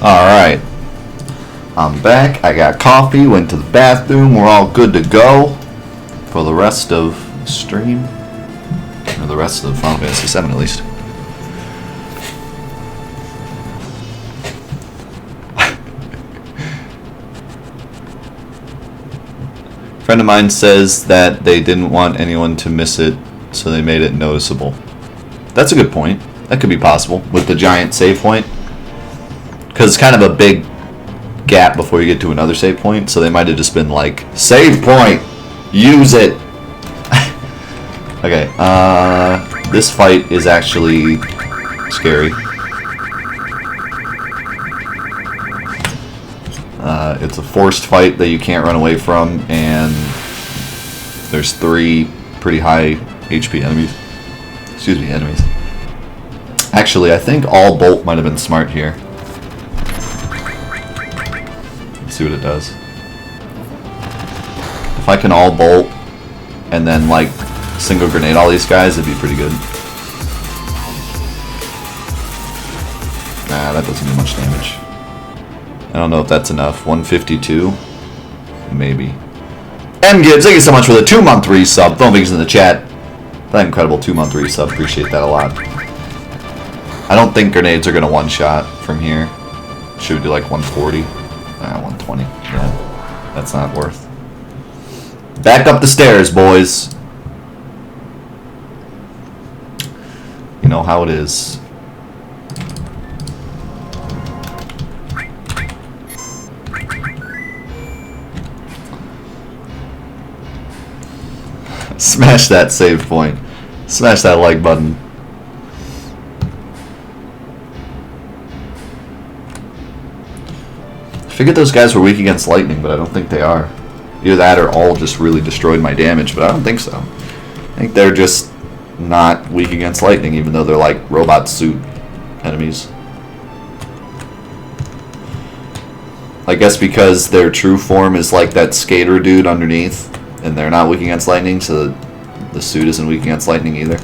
Alright. I'm back. I got coffee, went to the bathroom. We're all good to go for the rest of the stream. Or the rest of Final Fantasy VII at least. A friend of mine says that they didn't want anyone to miss it, so they made it noticeable. That's a good point. That could be possible with the giant save point. Because it's kind of a big gap before you get to another save point, so they might have just been like, save point! Use it! Okay, this fight is actually scary. It's a forced fight that you can't run away from, and there's 3 pretty high HP enemies. Excuse me, enemies. Actually, I think all bolt might have been smart here. Let's see what it does. If I can all bolt and then like single grenade all these guys, it'd be pretty good. Nah, that doesn't do much damage. I don't know if that's enough. 152? Maybe. M Gibbs, thank you so much for the 2-month resub. Filmmakers in the chat. That incredible 2-month resub. Appreciate that a lot. I don't think grenades are going to one-shot from here. Should we do like 140? 120. Yeah, that's not worth. Back up the stairs, boys. You know how it is. Smash that save point. Smash that like button. I figured those guys were weak against lightning, but I don't think they are. Either that or all just really destroyed my damage, but I don't think so. I think they're just not weak against lightning, even though they're like robot suit enemies. I guess because their true form is like that skater dude underneath, and they're not weak against lightning, so the suit isn't weak against lightning either.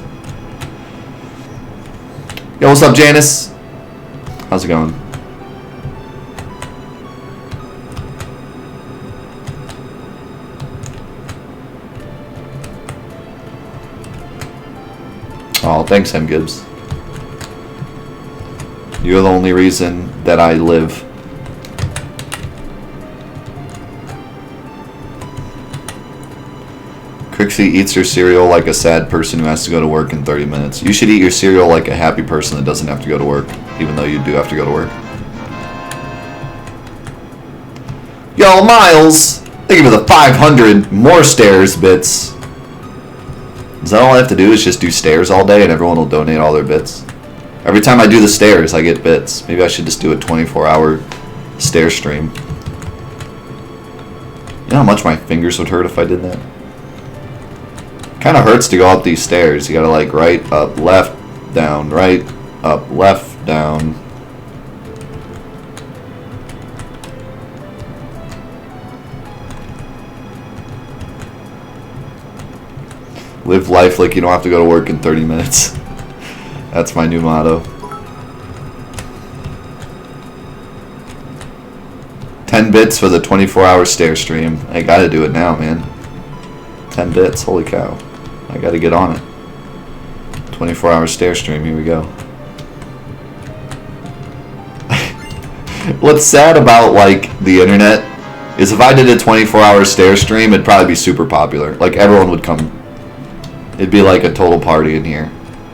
Yo, what's up, Janice? How's it going? Oh, thanks, M. Gibbs. You're the only reason that I live. Crixie eats her cereal like a sad person who has to go to work in 30 minutes. You should eat your cereal like a happy person that doesn't have to go to work, even though you do have to go to work. Yo, Miles! Thank you for the 500 more stairs bits. Is that all I have to do is just do stairs all day and everyone will donate all their bits? Every time I do the stairs, I get bits. Maybe I should just do a 24-hour stair stream. You know how much my fingers would hurt if I did that? Kind of hurts to go up these stairs. You gotta like right, up, left, down, right, up, left, down. Live life like you don't have to go to work in 30 minutes. That's my new motto. 10 bits for the 24-hour stair stream. I gotta do it now, man. 10 bits, holy cow. I gotta get on it. 24-hour stair stream, here we go. What's sad about, like, the internet is if I did a 24-hour stair stream, it'd probably be super popular. Like, everyone would come. It'd be like a total party in here.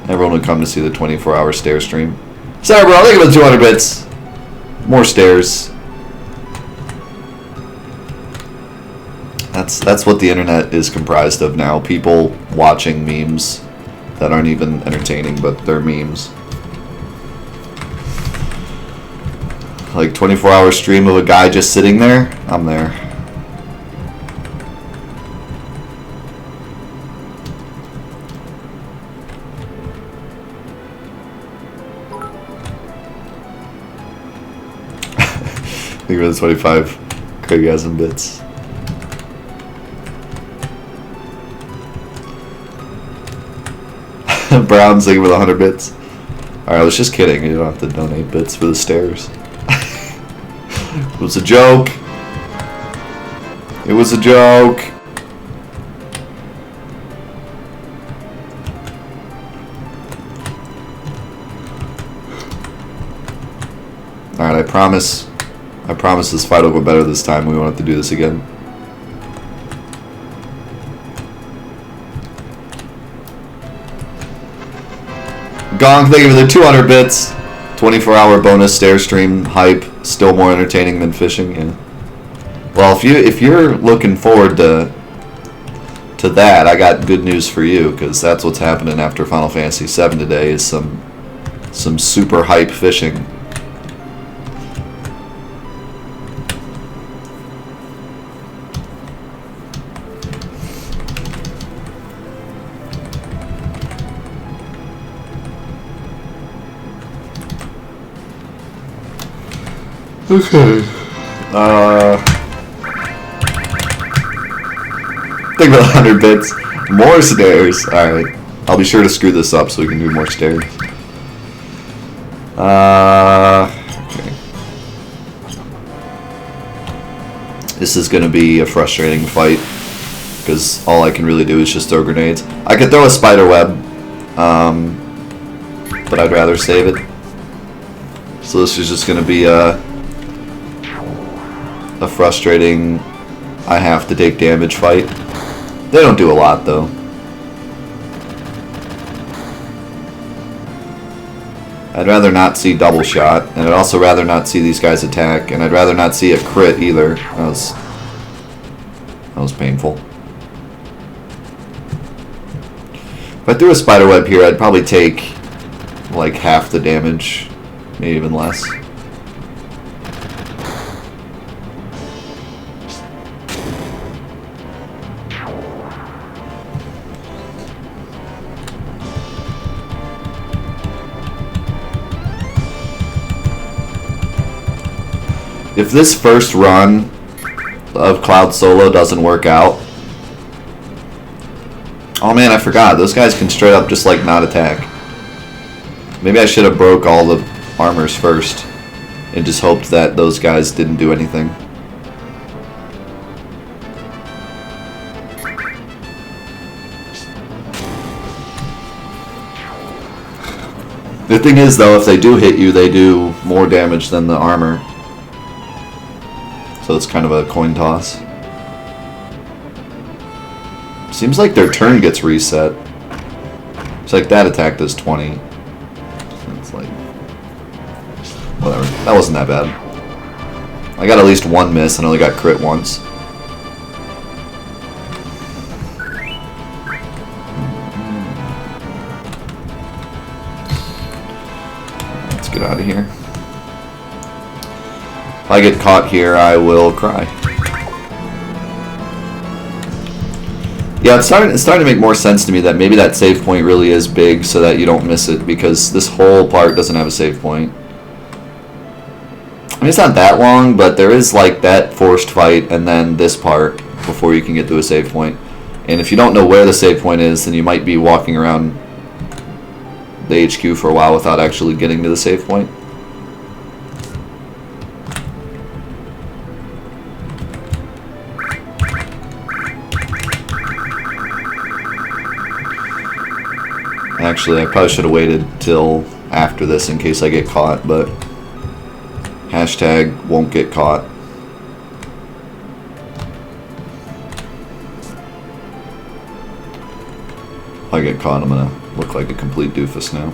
Everyone would come to see the 24-hour stair stream. Sorry, bro, think about 200 bits. More stairs. That's what the internet is comprised of now. People watching memes that aren't even entertaining, but they're memes. Like 24-hour stream of a guy just sitting there. I'm there. I think we're the 25 Craiggasm bits. Brown singing with 100 bits. Alright, I was just kidding. You don't have to donate bits for the stairs. It was a joke. It was a joke. Alright, I promise this fight will go better this time. We won't have to do this again. Gong, thank you for the 200 bits. 24-hour bonus stair stream hype. Still more entertaining than fishing. Yeah. Well, if you're looking forward to that, I got good news for you, because that's what's happening after Final Fantasy VII today. Is some super hype fishing. Okay. Think about 100 bits. More stairs. Alright. I'll be sure to screw this up so we can do more stairs. Okay. This is gonna be a frustrating fight, because all I can really do is just throw grenades. I could throw a spider web, but I'd rather save it. So this is just gonna be a frustrating, I have to take damage fight. They don't do a lot though. I'd rather not see double shot, and I'd also rather not see these guys attack, and I'd rather not see a crit either. That was painful. If I threw a spider web here, I'd probably take like half the damage, maybe even less. If this first run of Cloud Solo doesn't work out... Oh man, I forgot. Those guys can straight up just like not attack. Maybe I should have broke all the armors first and just hoped that those guys didn't do anything. The thing is though, if they do hit you, they do more damage than the armor. So it's kind of a coin toss. Seems like their turn gets reset. It's like that attack does 20. It's like... whatever. That wasn't that bad. I got at least one miss and only got crit once. Let's get out of here. If I get caught here, I will cry. Yeah, it's starting to make more sense to me that maybe that save point really is big so that you don't miss it, because this whole part doesn't have a save point. I mean, it's not that long, but there is like that forced fight and then this part before you can get to a save point. And if you don't know where the save point is, then you might be walking around the HQ for a while without actually getting to the save point. Actually, I probably should have waited till after this in case I get caught, but hashtag won't get caught. If I get caught, I'm gonna look like a complete doofus now.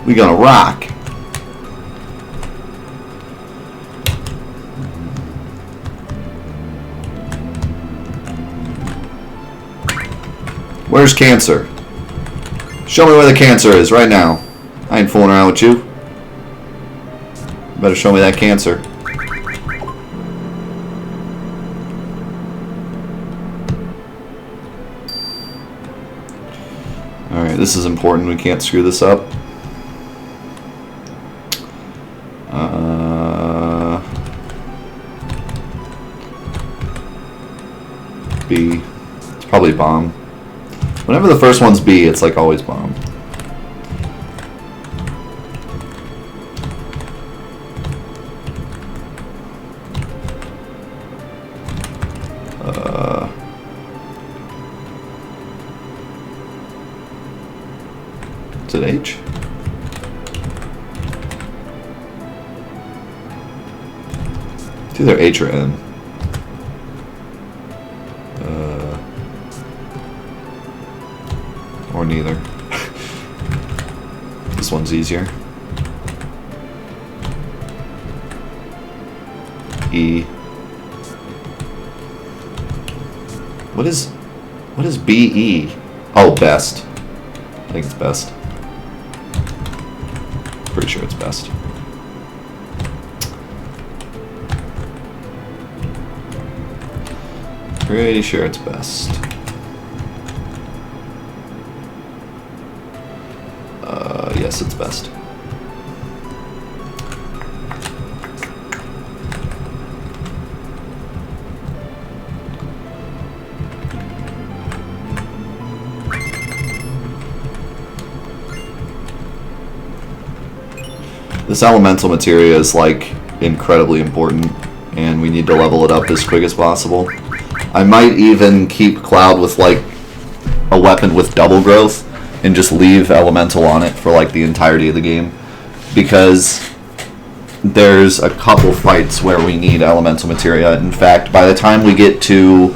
We gonna rock. Where's cancer? Show me where the cancer is right now. I ain't fooling around with you. You better show me that cancer. Alright, this is important. We can't screw this up. B. It's probably bomb. Whenever the first one's B, it's like always bomb. Is it H? It's either H or N. Or neither. This one's easier. E. What is BE? Oh, best. I think it's best. Pretty sure it's best. Pretty sure it's best. Yes, it's best. This elemental materia is like incredibly important, and we need to level it up as quick as possible. I might even keep Cloud with like a weapon with double growth and just leave elemental on it for like the entirety of the game, because there's a couple fights where we need elemental materia. In fact, by the time we get to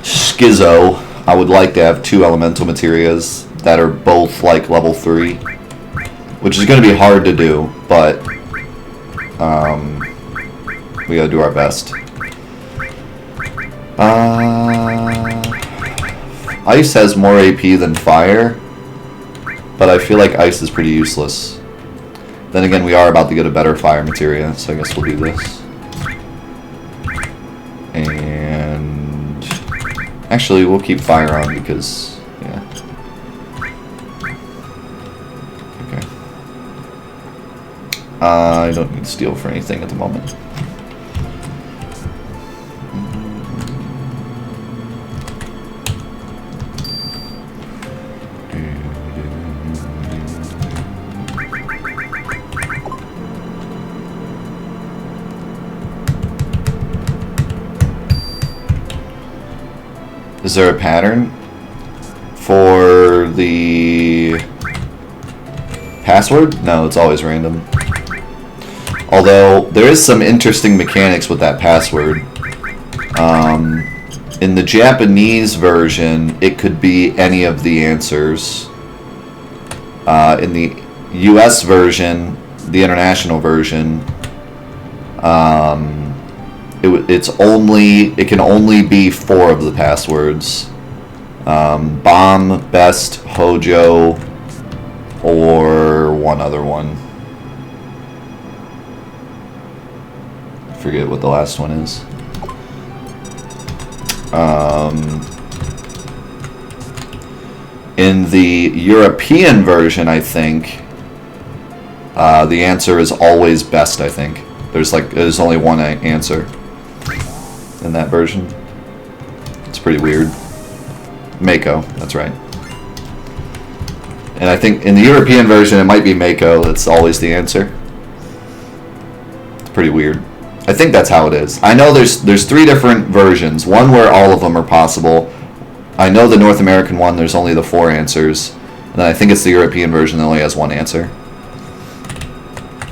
Schizo, I would like to have 2 elemental materias that are both like level 3, which is going to be hard to do, but we gotta do our best. Ice has more AP than fire, but I feel like ice is pretty useless. Then again, we are about to get a better fire materia, so I guess we'll do this. And actually, we'll keep fire on because, yeah. Okay. I don't need steel for anything at the moment. Is there a pattern for the password? No, it's always random. Although, there is some interesting mechanics with that password. In the Japanese version, it could be any of the answers. In the US version, the international version, it can only be 4 of the passwords. Bomb, best, Hojo, or one other one. Forget what the last one is. In the European version, I think the answer is always best. I think there's only one answer in that version. It's pretty weird. Mako, that's right. And I think in the European version, it might be Mako that's always the answer. It's pretty weird. I think that's how it is. I know there's 3 different versions. One where all of them are possible. I know the North American one, there's only the 4 answers. And then I think it's the European version that only has 1 answer.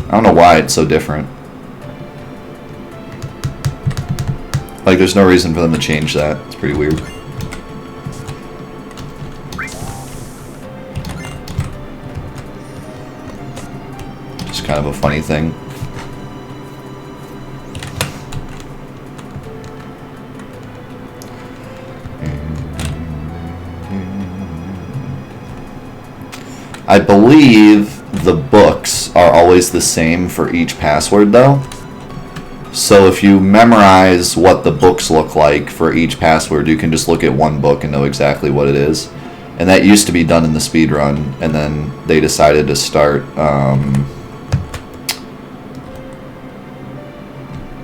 I don't know why it's so different. Like, there's no reason for them to change that. It's pretty weird. kind of a funny thing. I believe the books are always the same for each password though. So if you memorize what the books look like for each password, you can just look at one book and know exactly what it is. And that used to be done in the speedrun, and then they decided to start...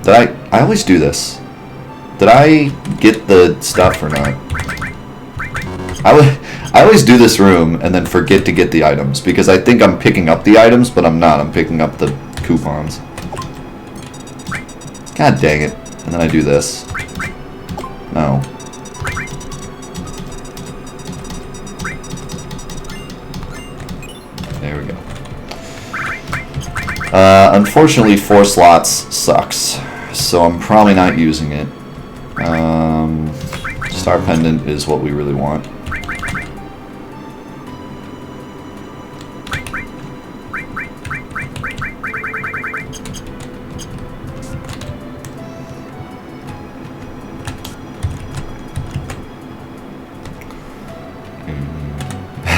I always do this. Did I get the stuff or not? I always do this room and then forget to get the items, because I think I'm picking up the items, but I'm not. I'm picking up the coupons. God dang it. And then I do this. No. There we go. Unfortunately, 4 slots sucks, so I'm probably not using it. Star Pendant is what we really want.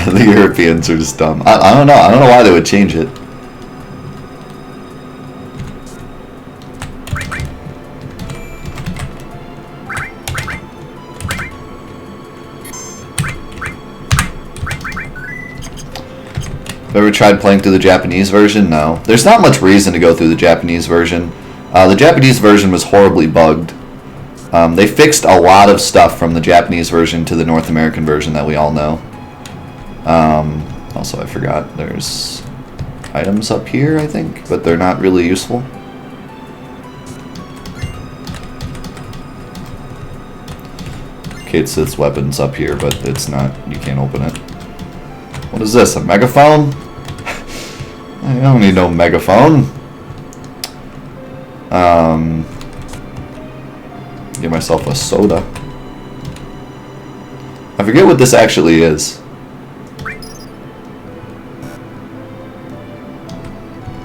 The Europeans are just dumb. I don't know. I don't know why they would change it. Ever tried playing through the Japanese version? No. There's not much reason to go through the Japanese version. The Japanese version was horribly bugged. They fixed a lot of stuff from the Japanese version to the North American version that we all know. Also, I forgot there's items up here, I think, but they're not really useful. Okay, it says weapons up here, but it's not, you can't open it. What is this, a megaphone? I don't need no megaphone. Get myself a soda. I forget what this actually is.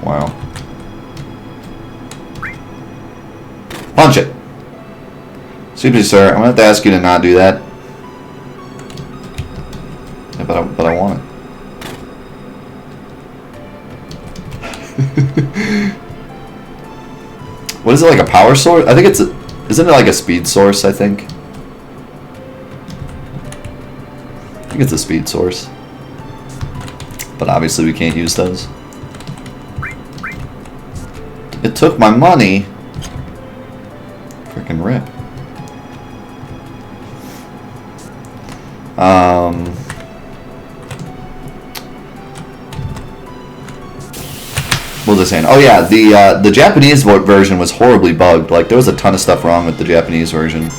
Wow. Punch it! Excuse me, sir. I'm gonna have to ask you to not do that. Yeah, but I want it. What is it, like a power source? I think it's a... Isn't it like a speed source, I think? I think it's a speed source. But obviously we can't use those. It took my money. Frickin' rip. What was I saying? Oh yeah, the Japanese version was horribly bugged. Like, there was a ton of stuff wrong with the Japanese version.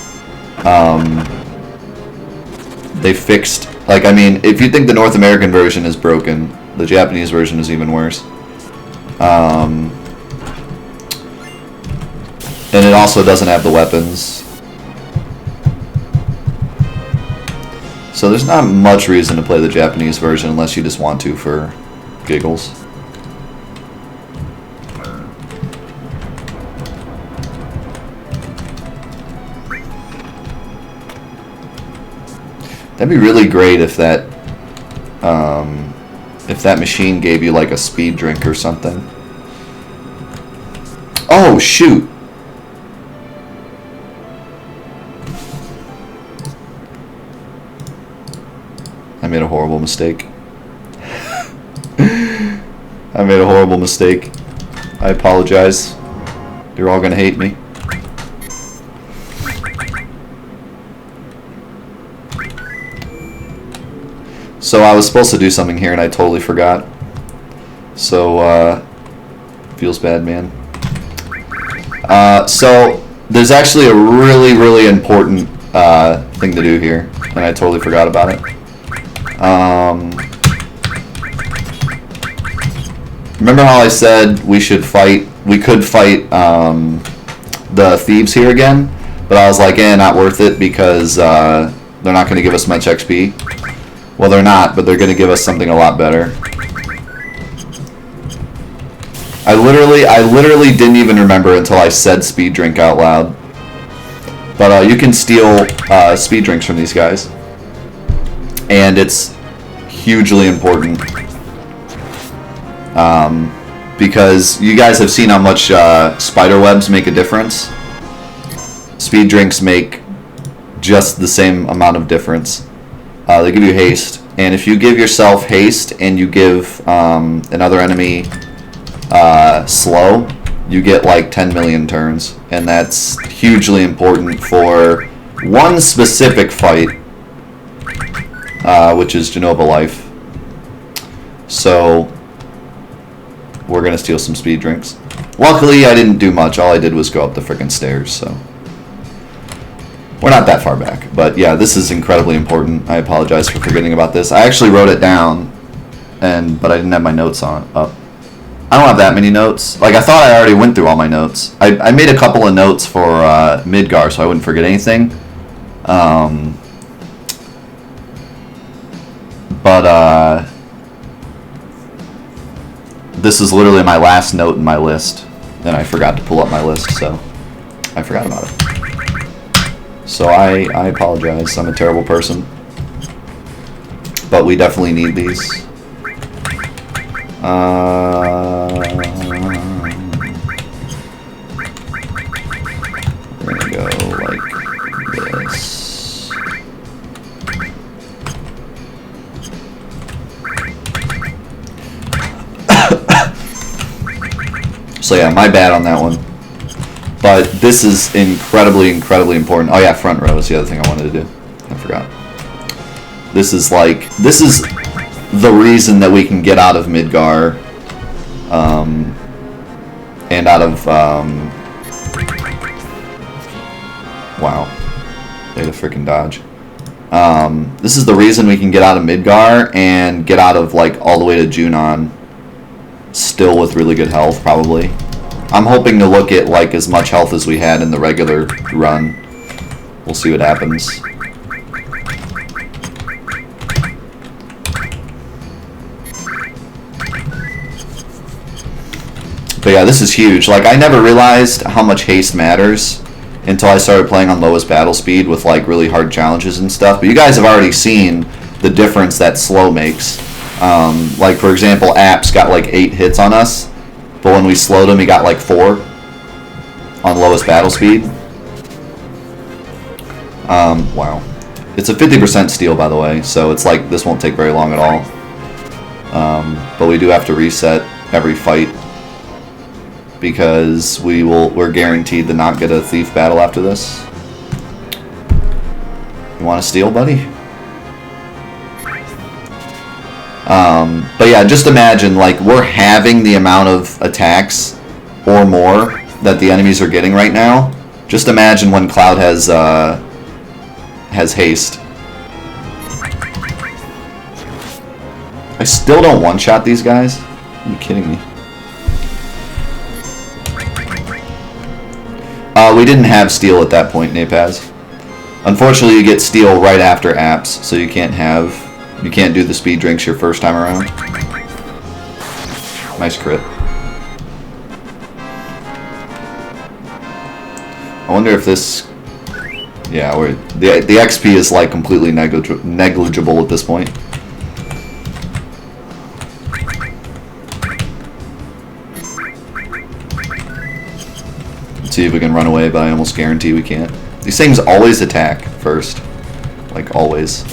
They fixed... Like, I mean, if you think the North American version is broken, the Japanese version is even worse. And it also doesn't have the weapons. So there's not much reason to play the Japanese version unless you just want to for giggles. That'd be really great if that machine gave you like a speed drink or something. Oh shoot! I made a horrible mistake. I made a horrible mistake. I apologize. You're all gonna hate me. So I was supposed to do something here and I totally forgot. So, feels bad, man. So, there's actually a really, really important thing to do here, and I totally forgot about it. Remember how I said we could fight the thieves here again? But I was like, not worth it because they're not going to give us much XP. Well, they're not, but they're going to give us something a lot better. I literally didn't even remember until I said speed drink out loud. But you can steal speed drinks from these guys. And it's hugely important. Because you guys have seen how much spider webs make a difference. Speed drinks make just the same amount of difference. They give you haste. And if you give yourself haste and you give another enemy slow, you get like 10 million turns. And that's hugely important for one specific fight, which is Genova Life. So we're going to steal some speed drinks. Luckily, I didn't do much. All I did was go up the frickin' stairs, so we're not that far back. But yeah, this is incredibly important. I apologize for forgetting about this. I actually wrote it down, but I didn't have my notes up. I don't have that many notes. Like, I thought I already went through all my notes. I made a couple of notes for Midgar so I wouldn't forget anything. This is literally my last note in my list, and I forgot to pull up my list, so I forgot about it. So I apologize. I'm a terrible person. But we definitely need these. We're gonna go like this. So yeah, my bad on that one. But this is incredibly important. Oh yeah, front row is the other thing I wanted to do. I forgot. This is the reason that we can get out of Midgar. And out of, wow. Way to freaking dodge. This is the reason we can get out of Midgar and get out of, like, all the way to Junon. Still with really good health, probably. I'm hoping to look at, like, as much health as we had in the regular run. We'll see what happens. But yeah, this is huge. Like, I never realized how much haste matters until I started playing on lowest battle speed with, like, really hard challenges and stuff. But you guys have already seen the difference that slow makes. Like, for example, Apps got, like, 8 hits on us. But when we slowed him, he got, like, 4 on lowest battle speed. Wow. It's a 50% steal, by the way. So it's like, this won't take very long at all. But we do have to reset every fight. Because we're guaranteed to not get a thief battle after this. You want to steal, buddy? But yeah, just imagine, like, we're having the amount of attacks or more that the enemies are getting right now. Just imagine when Cloud has haste. I still don't one-shot these guys? Are you kidding me? We didn't have steal at that point, Napaz. Unfortunately, you get steal right after Apps, so you can't do the speed drinks your first time around. Nice crit. I wonder if this... Yeah, the XP is like completely negligible at this point. Let's see if we can run away, but I almost guarantee we can't. These things always attack first. Like, always.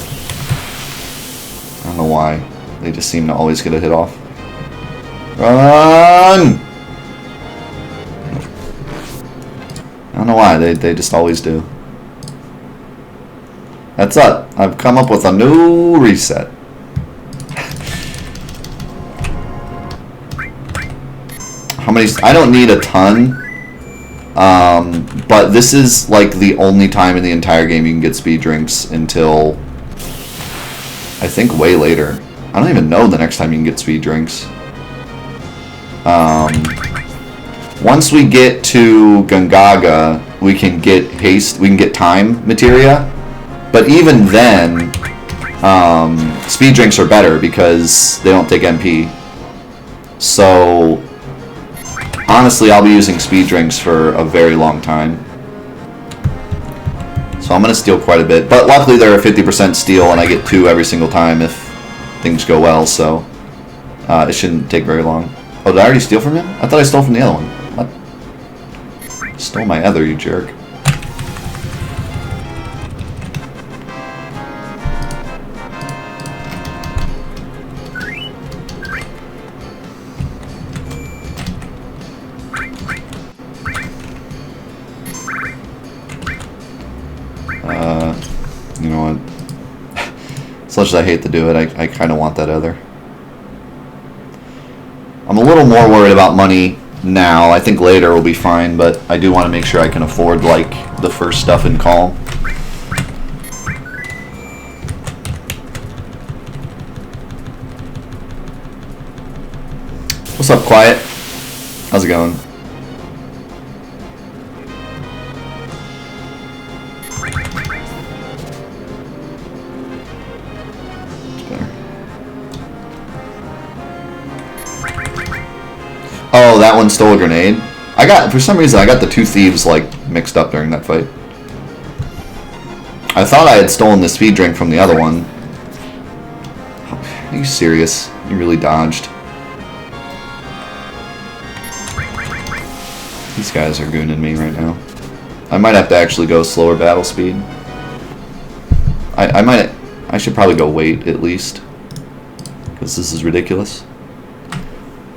I don't know why. They just seem to always get a hit off. Run! I don't know why. They just always do. That's it. I've come up with a new reset. How many... I don't need a ton. But this is like the only time in the entire game you can get speed drinks until I think way later. I don't even know the next time you can get speed drinks. Once we get to Gungaga, we can get haste. We can get time materia, but even then, speed drinks are better because they don't take MP. So honestly, I'll be using speed drinks for a very long time. So I'm going to steal quite a bit. But luckily they're a 50% steal, and I get 2 every single time if things go well, so it shouldn't take very long. Oh, did I already steal from him? I thought I stole from the other one. What? Stole my other, you jerk. You know what? As much as I hate to do it, I kind of want that other. I'm a little more worried about money now. I think later will be fine, but I do want to make sure I can afford, like, the first stuff in Calm. What's up, Quiet? How's it going? Oh, that one stole a grenade. For some reason, I got the 2 thieves, like, mixed up during that fight. I thought I had stolen the speed drink from the other one. Are you serious? You really dodged. These guys are gooning me right now. I might have to actually go slower battle speed. I should probably go wait, at least. Because this is ridiculous.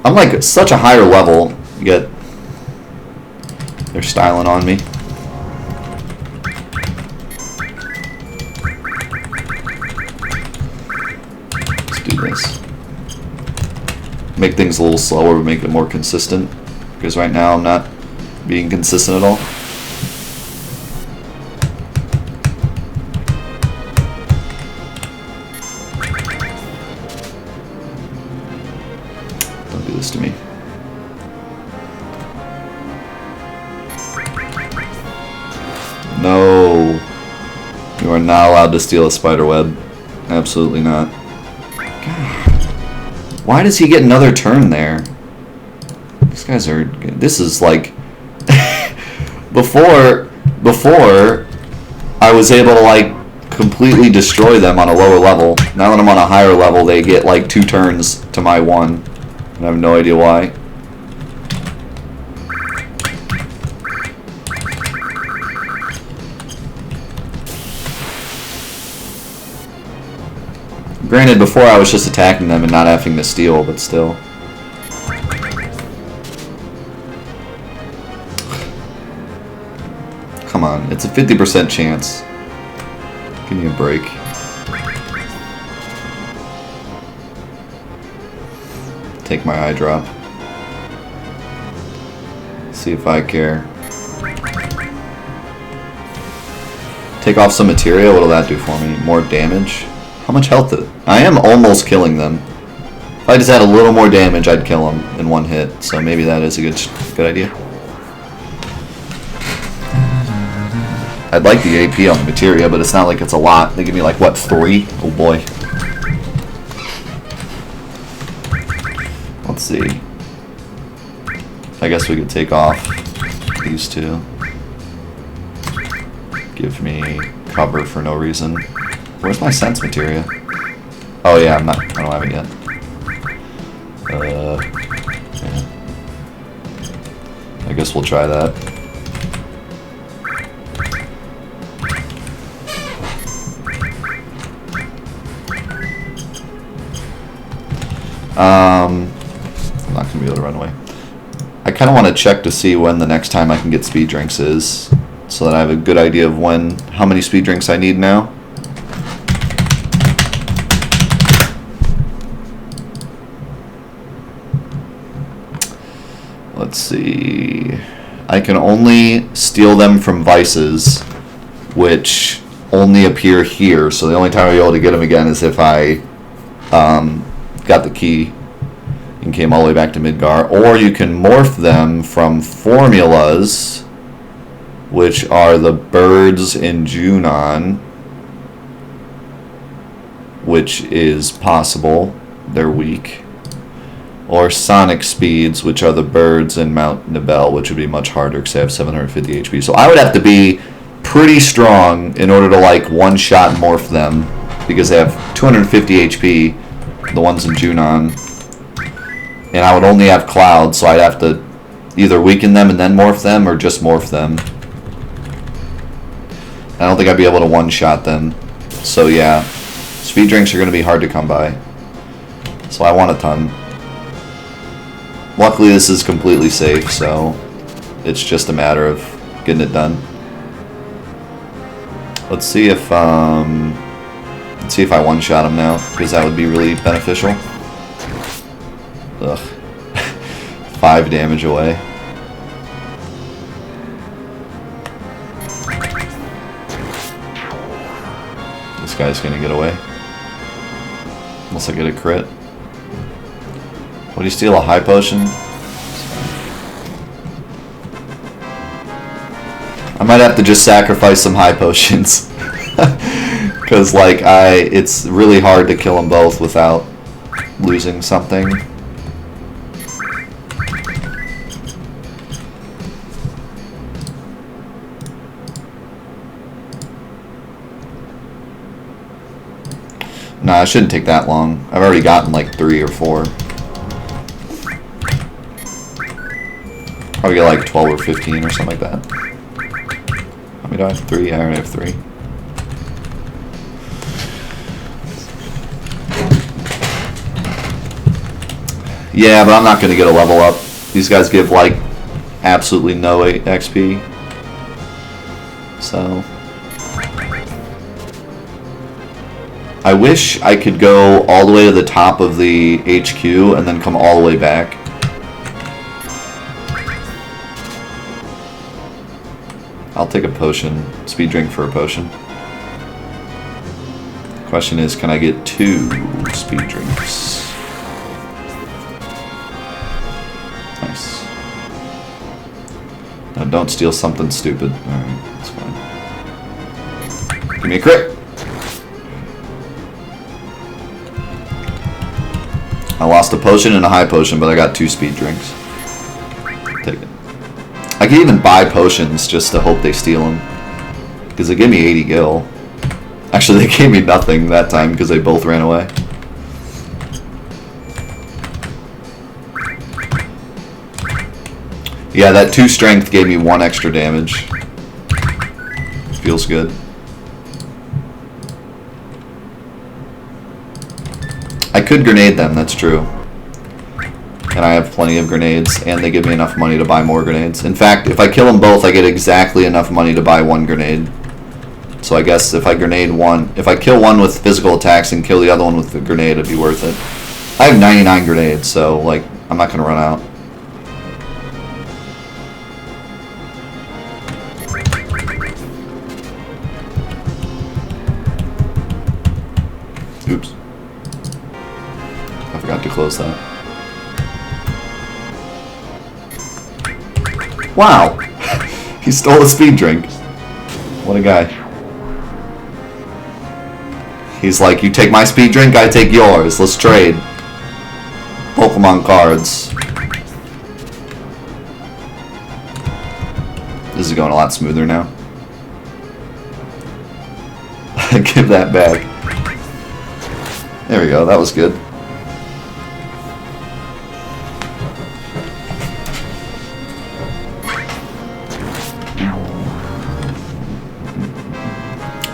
I'm like such a higher level, yet they're styling on me. Let's do this. Make things a little slower, but make it more consistent. Because right now I'm not being consistent at all. To me. No. You are not allowed to steal a spider web. Absolutely not. God. Why does he get another turn there? These guys are... This is like... Before I was able to like completely destroy them on a lower level. Now that I'm on a higher level, they get like 2 turns to my 1. I have no idea why. Granted, before I was just attacking them and not having to steal, but still. Come on, it's a 50% chance. Give me a break. Take my eye drop. See if I care. Take off some materia, what'll that do for me? More damage? How much health did it? I am almost killing them. If I just had a little more damage, I'd kill them in 1 hit. So maybe that is a good idea. I'd like the AP on the materia, but it's not like it's a lot. They give me like, what, 3? Oh boy. Let's see. I guess we could take off these 2. Give me cover for no reason. Where's my sense materia? Oh yeah, I don't have it yet. Yeah. I guess we'll try that. I'm not gonna be able to run away. I kind of want to check to see when the next time I can get speed drinks is, so that I have a good idea of how many speed drinks I need now. Let's see. I can only steal them from vices, which only appear here. So the only time I'll be able to get them again is if I got the key and came all the way back to Midgar. Or you can morph them from formulas, which are the birds in Junon, which is possible. They're weak. or sonic speeds, which are the birds in Mount Nibel, which would be much harder because they have 750 HP. So I would have to be pretty strong in order to like one-shot morph them, because they have 250 HP, the ones in Junon, and I would only have Cloud, so I'd have to either weaken them and then morph them, or just morph them. I don't think I'd be able to one-shot them. So yeah, speed drinks are going to be hard to come by. So I want a ton. Luckily this is completely safe, so it's just a matter of getting it done. Let's see if I one-shot him now, because that would be really beneficial. Ugh. 5 damage away. This guy's gonna get away. Unless I get a crit. Would he steal a high potion? I might have to just sacrifice some high potions. Because, like, it's really hard to kill them both without losing something. Nah, it shouldn't take that long. I've already gotten like 3 or 4. Probably get like 12 or 15 or something like that. How many do I have? 3? I already have 3. Yeah, but I'm not going to get a level up. These guys give like absolutely no XP. So I wish I could go all the way to the top of the HQ and then come all the way back. I'll take a potion. Speed drink for a potion. Question is, can I get 2 speed drinks? Nice. Now don't steal something stupid. Alright, that's fine. Give me a crit! I lost a potion and a high potion, but I got 2 speed drinks. Take it. I can even buy potions just to hope they steal them. Because they give me 80 gil. Actually, they gave me nothing that time because they both ran away. Yeah, that 2 strength gave me 1 extra damage. Feels good. I could grenade them, that's true. And I have plenty of grenades, and they give me enough money to buy more grenades. In fact, if I kill them both, I get exactly enough money to buy 1 grenade. So I guess if I grenade one, if I kill one with physical attacks and kill the other one with the grenade, it'd be worth it. I have 99 grenades, so like, I'm not gonna run out. Oops. I forgot to close that. Wow! He stole a speed drink. What a guy. He's like, you take my speed drink, I take yours. Let's trade. Pokemon cards. This is going a lot smoother now. Give that back. There we go, that was good.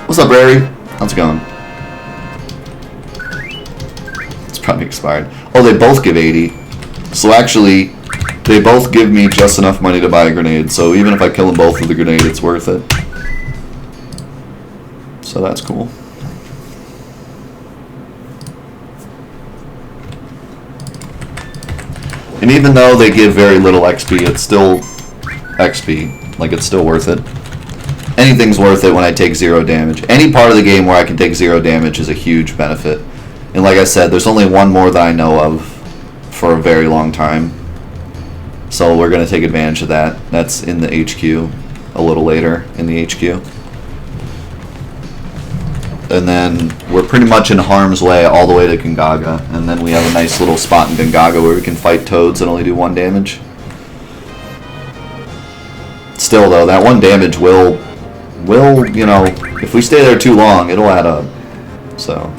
What's up, Rary? How's it going? It's probably expired. Oh, they both give 80. So actually, they both give me just enough money to buy a grenade. So even if I kill them both with a grenade, it's worth it. So that's cool. And even though they give very little XP, it's still XP. Like, it's still worth it. Anything's worth it when I take 0 damage. Any part of the game where I can take 0 damage is a huge benefit. And like I said, there's only one more that I know of for a very long time. So we're going to take advantage of that. That's in the HQ a little later in the HQ. and then we're pretty much in harm's way all the way to Gongaga, and then we have a nice little spot in Gongaga where we can fight toads and only do 1 damage. Still though, that 1 damage will, you know, if we stay there too long, it'll add up. So.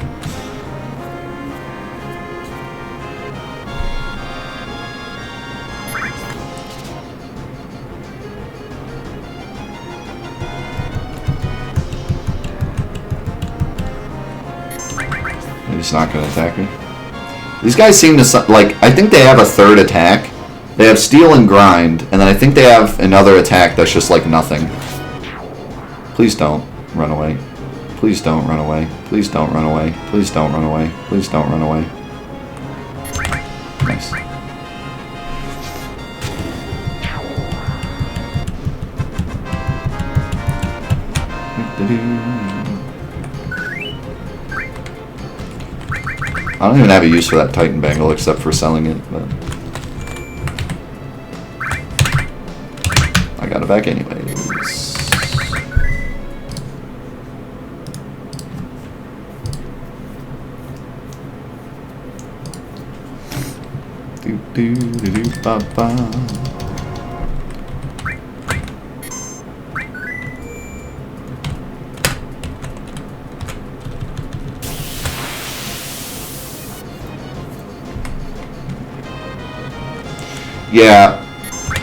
He's not going to attack me. These guys seem to, like, I think they have a 3rd attack. They have steal and grind, and then I think they have another attack that's just like nothing. Please don't run away. Please don't run away. Please don't run away. Please don't run away. Please don't run away. Nice. I don't even have a use for that Titan Bangle except for selling it, but I got it back anyways. Do do do do ba ba. Yeah,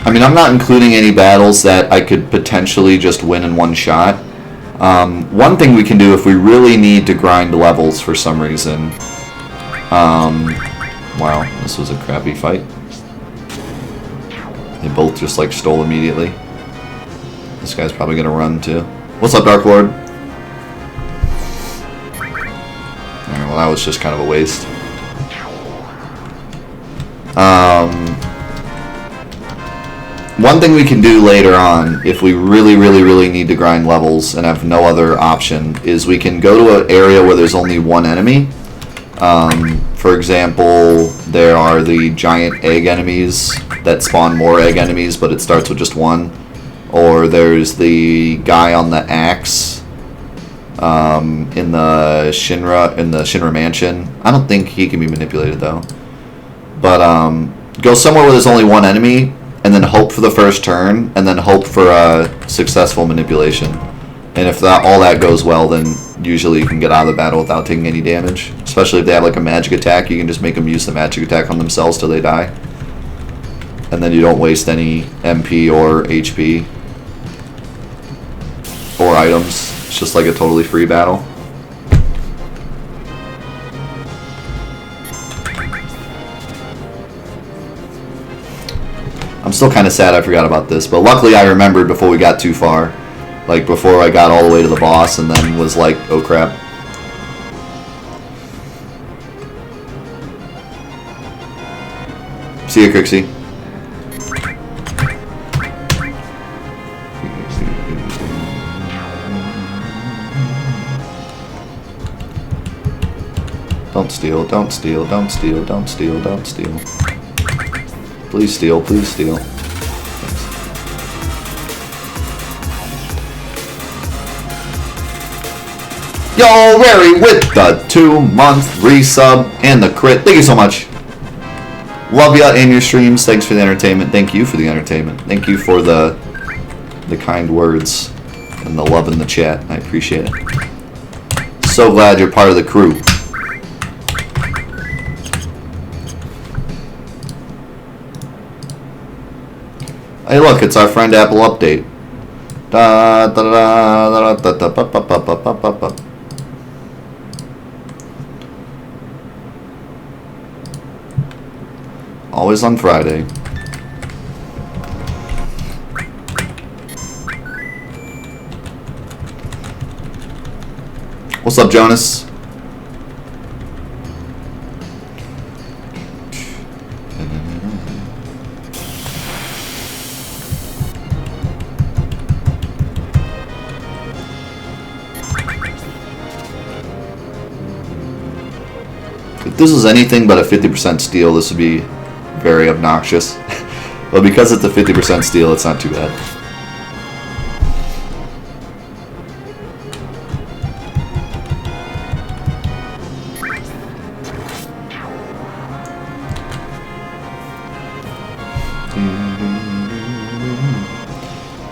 I mean, I'm not including any battles that I could potentially just win in 1 shot. One thing we can do if we really need to grind levels for some reason. Wow, this was a crappy fight. They both just like stole immediately. This guy's probably gonna run too. What's up, Dark Lord? Alright, well that was just kind of a waste. One thing we can do later on, if we really need to grind levels and have no other option, is we can go to an area where there's only 1 enemy. For example, there are the giant egg enemies that spawn more egg enemies, but it starts with just 1. Or there's the guy on the axe in the Shinra mansion. I don't think he can be manipulated though. But go somewhere where there's only 1 enemy, and then hope for the first turn, and then hope for a successful manipulation. And if all that goes well, then usually you can get out of the battle without taking any damage. Especially if they have like a magic attack, you can just make them use the magic attack on themselves till they die. And then you don't waste any MP or HP or items. It's just like a totally free battle. I'm still kind of sad I forgot about this, but luckily I remembered before we got too far. Like, before I got all the way to the boss and then was like, oh crap. See ya, Crixie. Don't steal, don't steal, don't steal, don't steal, don't steal. Please steal, please steal. Yo, Rary with the 2-month resub and the crit. Thank you so much. Love ya in your streams. Thanks for the entertainment. Thank you for the entertainment. Thank you for the kind words and the love in the chat. I appreciate it. So glad you're part of the crew. Hey, look, it's our friend Apple Update. Always on Friday. What's up, Jonas? If this was anything but a 50% steal, this would be very obnoxious. But because it's a 50% steal, it's not too bad.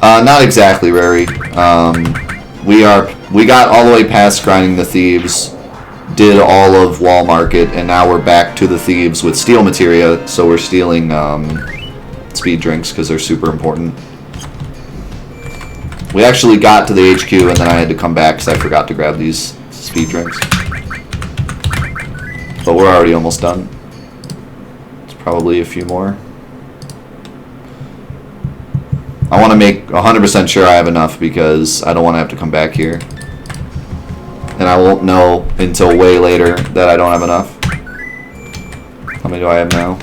Not exactly, Rary. We got all the way past grinding the thieves, did all of Wall Market, and now we're back to the thieves with steel materia, so we're stealing speed drinks because they're super important. We actually got to the HQ and then I had to come back because I forgot to grab these speed drinks. But we're already almost done. It's probably a few more. I want to make 100% sure I have enough because I don't want to have to come back here. And I won't know until way later that I don't have enough. How many do I have now?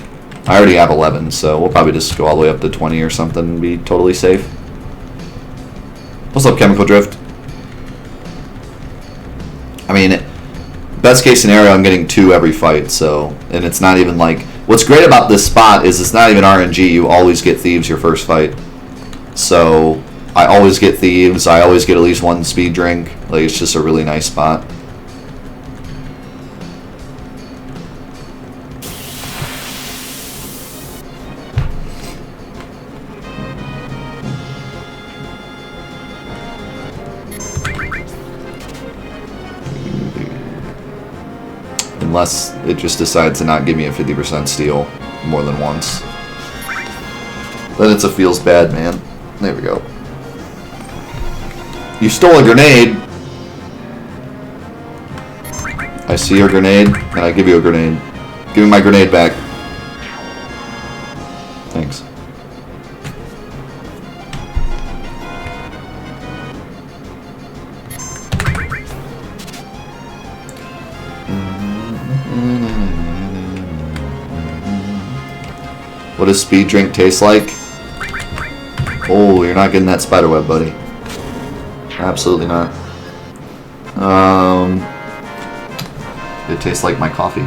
I already have 11, so we'll probably just go all the way up to 20 or something and be totally safe. What's up, Chemical Drift? I mean, best case scenario, I'm getting 2 every fight, so... And it's not even like... What's great about this spot is it's not even RNG. You always get thieves your first fight. So, I always get thieves. I always get at least 1 speed drink. Like, it's just a really nice spot. Unless it just decides to not give me a 50% steal more than once. Then it's a feels bad, man. There we go. You stole a grenade. I see your grenade, and I give you a grenade. Give me my grenade back. Thanks. What does speed drink taste like? Oh, you're not getting that spiderweb, buddy. Absolutely not. It tastes like my coffee.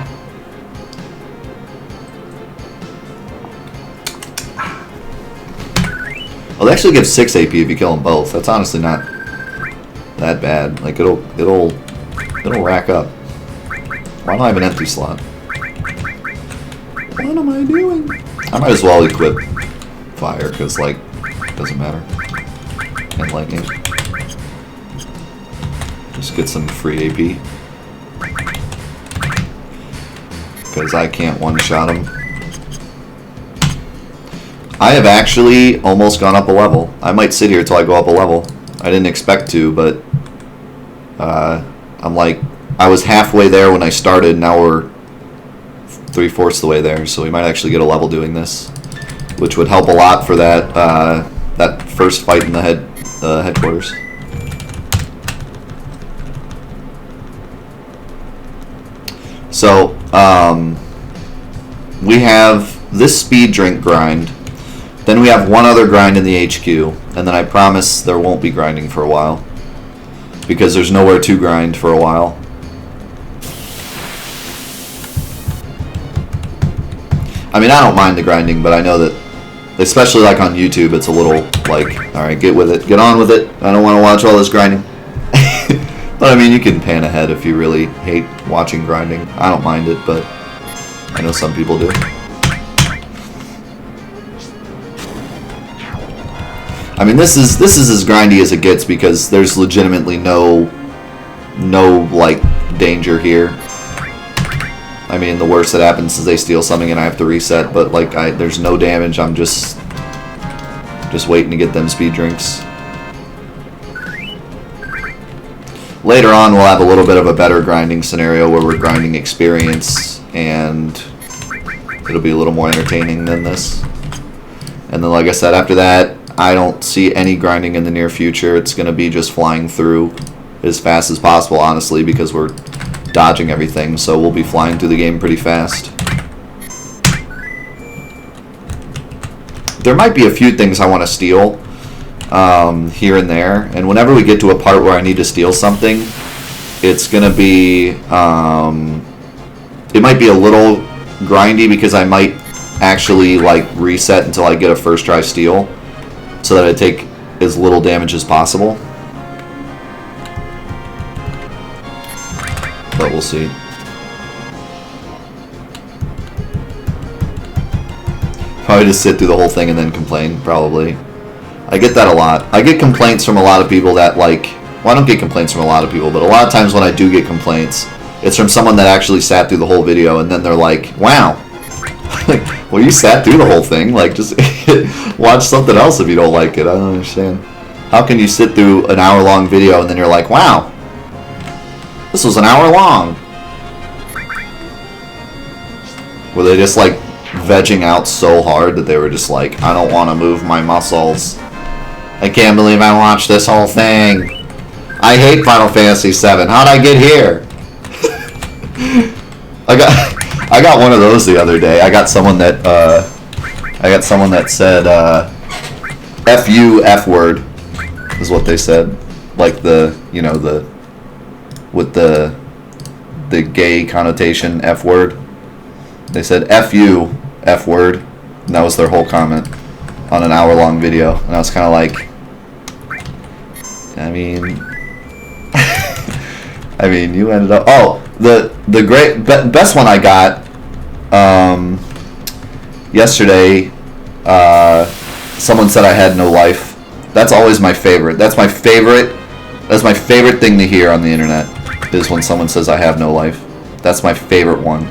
Well, they actually give 6 AP if you kill them both. That's honestly not that bad. Like it'll rack up. Why don't I have an empty slot? What am I doing? I might as well equip fire because like it doesn't matter. And lightning. Just get some free AP. Because I can't one-shot him. I have actually almost gone up a level. I might sit here till I go up a level. I didn't expect to, but I'm like, I was halfway there when I started, now we're 3/4 the way there, so we might actually get a level doing this. Which would help a lot for that that first fight in the headquarters. So, we have this speed drink grind. Then we have one other grind in the HQ. And then I promise there won't be grinding for a while. Because there's nowhere to grind for a while. I mean, I don't mind the grinding, but I know that, especially like on YouTube, it's a little like, alright, get with it. Get on with it. I don't want to watch all this grinding. But I mean, you can pan ahead if you really hate watching grinding. I don't mind it, but I know some people do. I mean, this is as grindy as it gets because there's legitimately no like danger here. I mean, the worst that happens is they steal something and I have to reset, but like there's no damage. I'm just waiting to get them speed drinks. Later on, we'll have a little bit of a better grinding scenario where we're grinding experience, and it'll be a little more entertaining than this. And then, like I said, after that, I don't see any grinding in the near future. It's going to be just flying through as fast as possible, honestly, because we're dodging everything, so we'll be flying through the game pretty fast. There might be a few things I want to steal here and there, and whenever we get to a part where I need to steal something, it's gonna be it might be a little grindy because I might actually like reset until I get a first try steal so that I take as little damage as possible, but we'll see. Probably just sit through the whole thing and then complain, probably. I get that a lot. I get complaints from a lot of people that, like... Well, I don't get complaints from a lot of people, but a lot of times when I do get complaints, it's from someone that actually sat through the whole video, and then they're like, wow. Like, well, you sat through the whole thing. Like, just watch something else if you don't like it. I don't understand. How can you sit through an hour-long video, and then you're like, wow, this was an hour long? Were they just, like, vegging out so hard that they were just like, I don't want to move my muscles. I can't believe I watched this whole thing. I hate Final Fantasy VII. How'd I get here? I got one of those the other day. I got someone that said F you, F word is what they said. Like the, you know, the with the gay connotation F word. They said F you, F word. And that was their whole comment on an hour-long video. And I was kind of like, I mean, I mean, you ended up... Oh, the best one I got yesterday, someone said I had no life. That's always my favorite. That's my favorite thing to hear on the internet, is when someone says I have no life. That's my favorite one.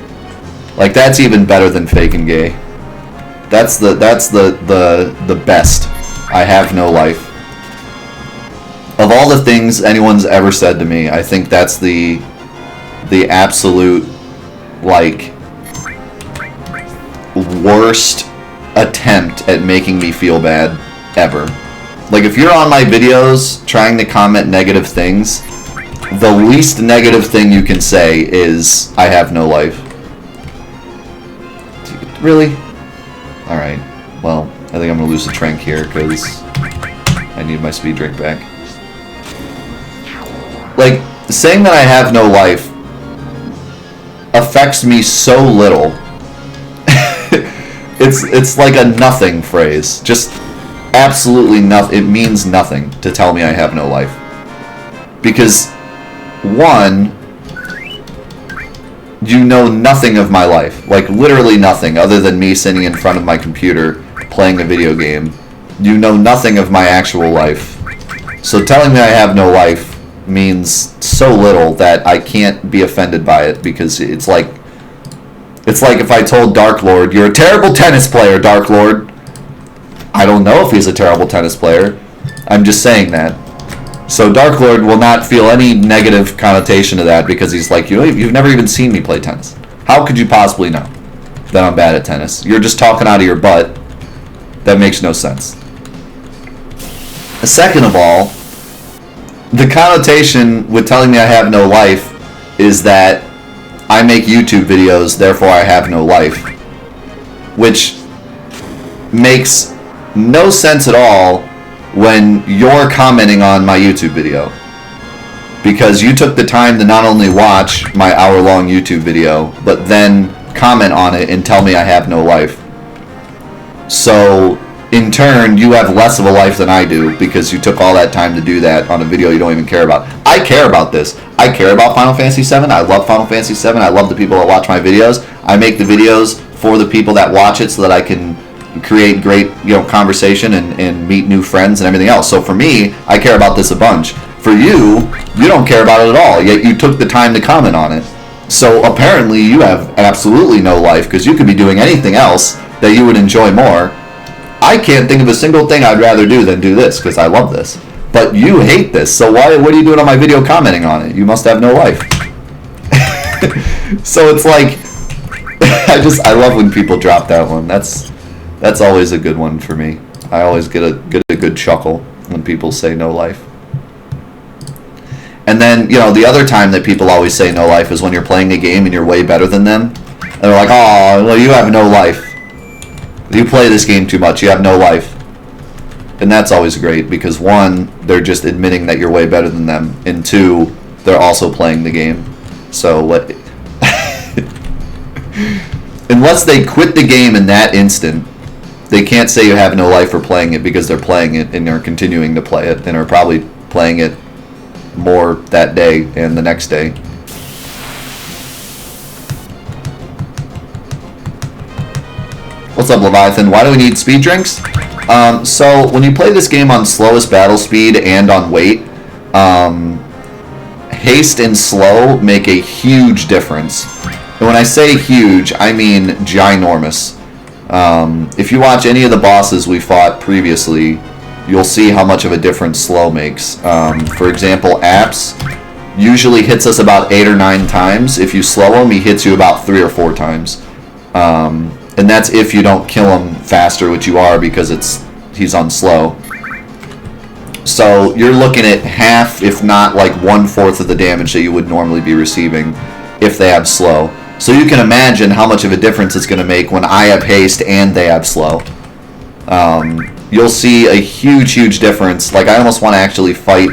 Like, that's even better than fake and gay. That's the best. I have no life. Of all the things anyone's ever said to me, I think that's the absolute, like, worst attempt at making me feel bad ever. Like, if you're on my videos trying to comment negative things, the least negative thing you can say is, I have no life. Really? Alright. Well, I think I'm gonna lose a trank here, because I need my speed drink back. Like, saying that I have no life affects me so little. It's like a nothing phrase. Just absolutely nothing. It means nothing to tell me I have no life. Because, one, you know nothing of my life. Like, literally nothing, other than me sitting in front of my computer playing a video game. You know nothing of my actual life. So telling me I have no life means so little that I can't be offended by it, because it's like if I told Dark Lord, you're a terrible tennis player, Dark Lord. I don't know if he's a terrible tennis player. I'm just saying that. So Dark Lord will not feel any negative connotation to that, because he's like, you've never even seen me play tennis. How could you possibly know that I'm bad at tennis? You're just talking out of your butt. That makes no sense. Second of all, the connotation with telling me I have no life is that I make YouTube videos, therefore I have no life. Which makes no sense at all when you're commenting on my YouTube video. Because you took the time to not only watch my hour-long YouTube video, but then comment on it and tell me I have no life. So, in turn, you have less of a life than I do, because you took all that time to do that on a video you don't even care about. I care about this. I care about Final Fantasy VII. I love Final Fantasy VII. I love the people that watch my videos. I make the videos for the people that watch it so that I can create great, conversation and meet new friends and everything else. So for me, I care about this a bunch. For you, you don't care about it at all, yet you took the time to comment on it. So apparently you have absolutely no life, because you could be doing anything else that you would enjoy more. I can't think of a single thing I'd rather do than do this, because I love this. But you hate this, so what are you doing on my video commenting on it? You must have no life. So it's like, I love when people drop that one. That's always a good one for me. I always get a good chuckle when people say no life. And then, the other time that people always say no life is when you're playing a game and you're way better than them. And they're like, oh, well, you have no life. You play this game too much, you have no life. And that's always great, because one, they're just admitting that you're way better than them, and two, they're also playing the game. So what? Unless they quit the game in that instant, they can't say you have no life for playing it, because they're playing it and they're continuing to play it and are probably playing it more that day and the next day. What's up, Leviathan? Why do we need speed drinks? So when you play this game on slowest battle speed and on weight, haste and slow make a huge difference. And when I say huge, I mean ginormous. If you watch any of the bosses we fought previously, you'll see how much of a difference slow makes. For example, Apps usually hits us about 8 or 9 times. If you slow him, he hits you about 3 or 4 times. And that's if you don't kill him faster, which you are because he's on slow. So you're looking at half, if not like 1/4 of the damage that you would normally be receiving if they have slow. So you can imagine how much of a difference it's going to make when I have haste and they have slow. You'll see a huge difference. Like, I almost want to actually fight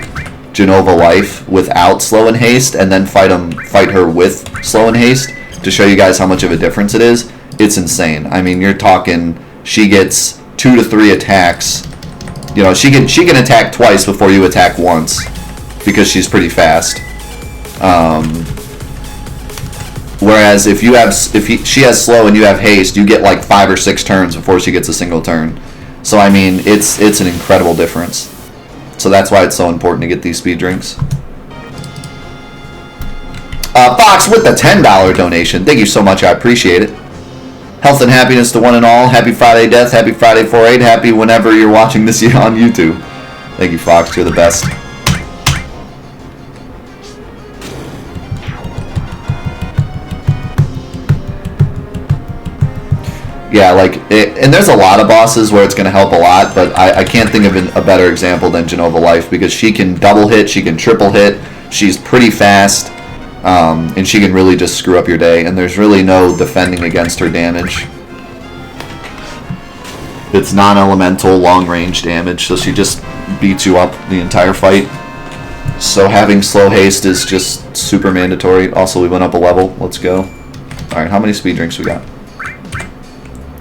Genova Life without slow and haste, and then fight her with slow and haste to show you guys how much of a difference it is. It's insane. I mean, you're talking, she gets 2 to 3 attacks. You know, she can attack twice before you attack once because she's pretty fast. Whereas if she has slow and you have haste, you get like 5 or 6 turns before she gets a single turn. So I mean, it's an incredible difference. So that's why it's so important to get these speed drinks. Fox with the $10 donation. Thank you so much. I appreciate it. Health and happiness to one and all. Happy Friday, Death. Happy Friday 4/8. Happy whenever you're watching this on YouTube. Thank you, Fox. You're the best. Yeah, like, and there's a lot of bosses where it's going to help a lot, but I can't think of a better example than Genova Life, because she can double hit, she can triple hit, she's pretty fast, and she can really just screw up your day, and there's really no defending against her damage. It's non-elemental, long-range damage, so she just beats you up the entire fight. So having slow haste is just super mandatory. Also, we went up a level. Let's go. Alright, how many speed drinks we got?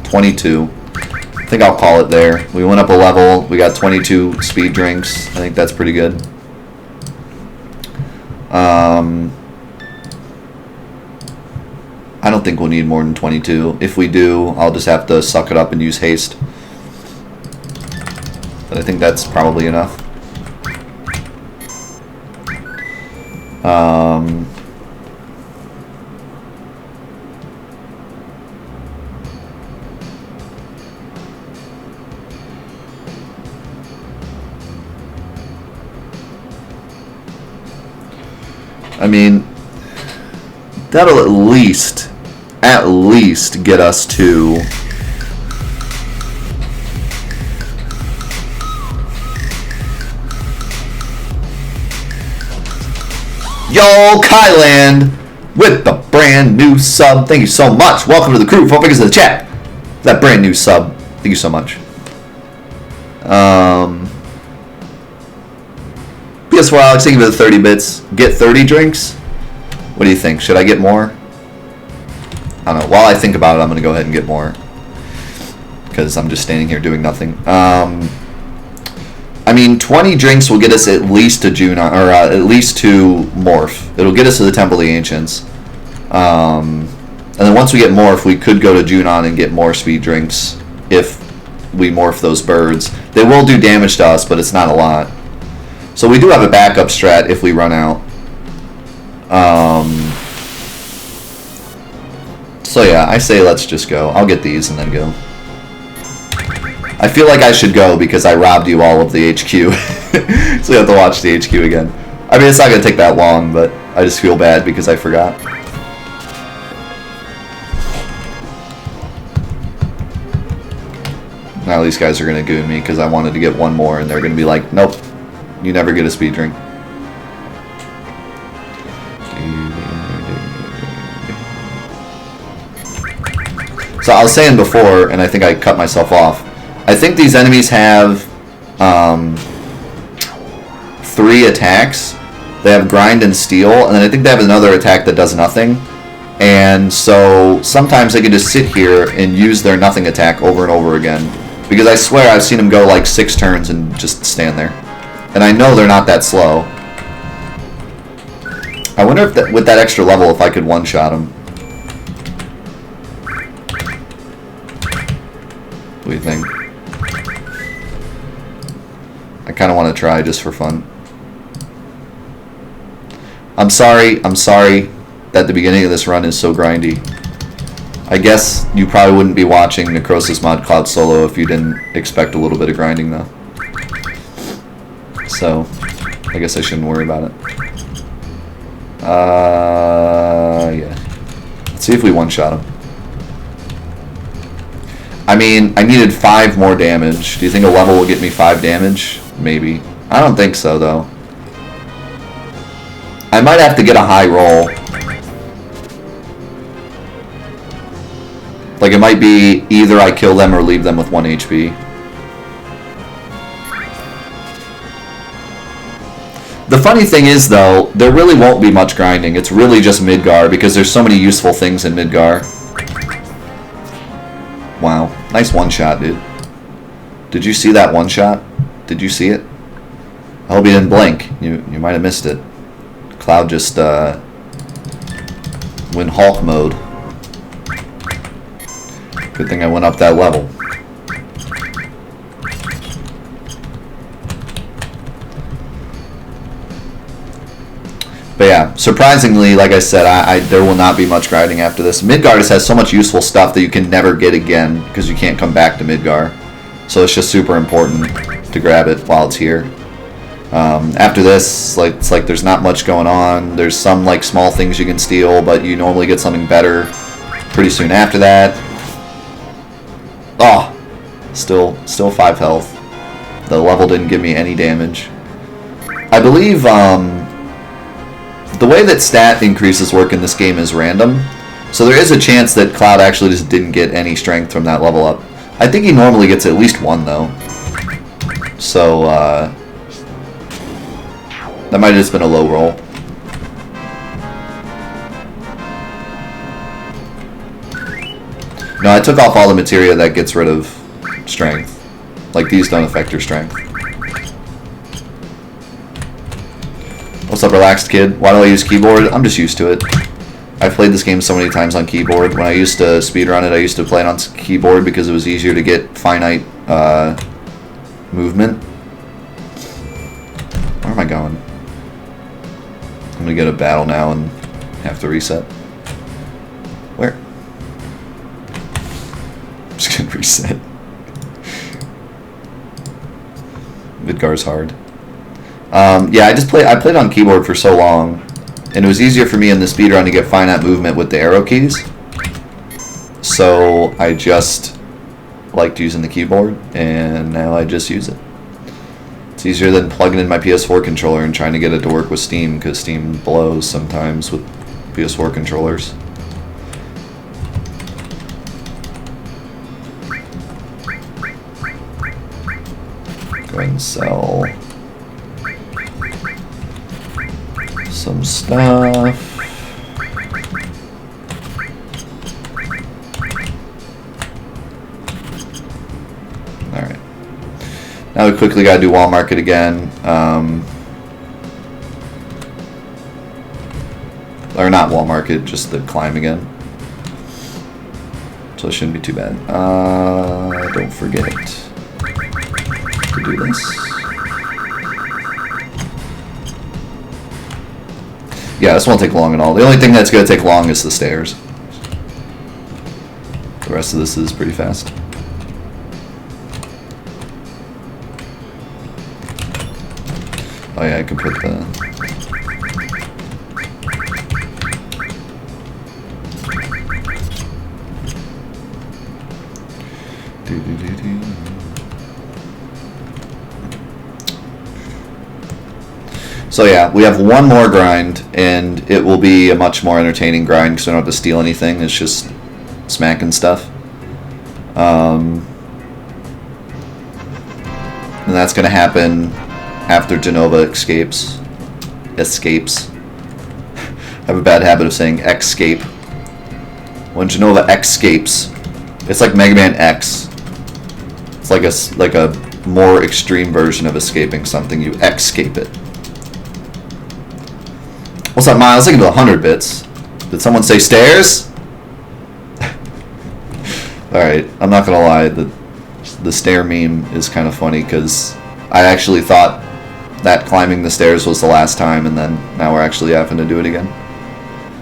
22. I think I'll call it there. We went up a level. We got 22 speed drinks. I think that's pretty good. I don't think we'll need more than 22. If we do, I'll just have to suck it up and use haste. But I think that's probably enough. I mean, that'll at least get us to Yo, Kyland with the brand new sub. Thank you so much. Welcome to the crew. 4 fingers in the chat. That brand new sub. Thank you so much. PS4 Alex, thank you for the 30 bits. Get 30 drinks? What do you think? Should I get more? I don't know. While I think about it, I'm going to go ahead and get more. Because I'm just standing here doing nothing. I mean, 20 drinks will get us at least to Junon, or at least to Morph. It'll get us to the Temple of the Ancients. And then once we get Morph, we could go to Junon and get more speed drinks if we morph those birds. They will do damage to us, but it's not a lot. So we do have a backup strat if we run out. So yeah, I say let's just go. I'll get these and then go. I feel like I should go because I robbed you all of the HQ. So you have to watch the HQ again. I mean, it's not going to take that long, but I just feel bad because I forgot. Now these guys are going to goon me because I wanted to get one more, and they're going to be like, nope, you never get a speed drink. So I was saying before, and I think I cut myself off, I think these enemies have 3 attacks. They have grind and steal, and then I think they have another attack that does nothing. And so sometimes they can just sit here and use their nothing attack over and over again. Because I swear I've seen them go like 6 turns and just stand there. And I know they're not that slow. I wonder if with that extra level if I could one-shot them. What do you think? I kind of want to try just for fun. I'm sorry that the beginning of this run is so grindy. I guess you probably wouldn't be watching Necrosis Mod Cloud Solo if you didn't expect a little bit of grinding, though. So, I guess I shouldn't worry about it. Yeah. Let's see if we one-shot him. I mean, I needed 5 more damage. Do you think a level will get me 5 damage? Maybe. I don't think so, though. I might have to get a high roll. Like, it might be either I kill them or leave them with 1 HP. The funny thing is, though, there really won't be much grinding. It's really just Midgar, because there's so many useful things in Midgar. Wow. Nice one-shot, dude. Did you see that one-shot? Did you see it? I hope you didn't blink. You might have missed it. Cloud just went Hulk mode. Good thing I went up that level. But yeah, surprisingly, like I said, there will not be much grinding after this. Midgar just has so much useful stuff that you can never get again because you can't come back to Midgar. So it's just super important to grab it while it's here. After this, it's like there's not much going on. There's some like small things you can steal, but you normally get something better pretty soon after that. Oh, still 5 health. The level didn't give me any damage. I believe the way that stat increases work in this game is random, so there is a chance that Cloud actually just didn't get any strength from that level up. I think he normally gets at least 1 though. So that might have just been a low roll. No, I took off all the materia that gets rid of strength. Like, these don't affect your strength. What's up, relaxed kid? Why do I use keyboard? I'm just used to it. I've played this game so many times on keyboard. When I used to speedrun it, I used to play it on keyboard because it was easier to get finite movement. Where am I going? I'm gonna get a battle now and have to reset. Where? I'm just gonna reset. Midgar's hard. Yeah, I played on keyboard for so long, and it was easier for me in the speedrun to get finite movement with the arrow keys. So I just liked using the keyboard, and now I just use it. It's easier than plugging in my PS4 controller and trying to get it to work with Steam, because Steam blows sometimes with PS4 controllers. Go ahead and sell some stuff. Alright. Now we quickly gotta do wall market again. Or not wall market, just the climb again. So it shouldn't be too bad. Don't forget to do this. Yeah, this won't take long at all. The only thing that's going to take long is the stairs. The rest of this is pretty fast. Oh yeah, I could put the... So yeah, we have one more grind, and it will be a much more entertaining grind because we don't have to steal anything. It's just smacking stuff. And that's going to happen after Genova escapes. I have a bad habit of saying escape. When Genova escapes, it's like Mega Man X. It's like a more extreme version of escaping something. You escape it. What's up, Miles? I can do 100 bits. Did someone say stairs? Alright, I'm not gonna lie. The stair meme is kind of funny because I actually thought that climbing the stairs was the last time, and then now we're actually having to do it again.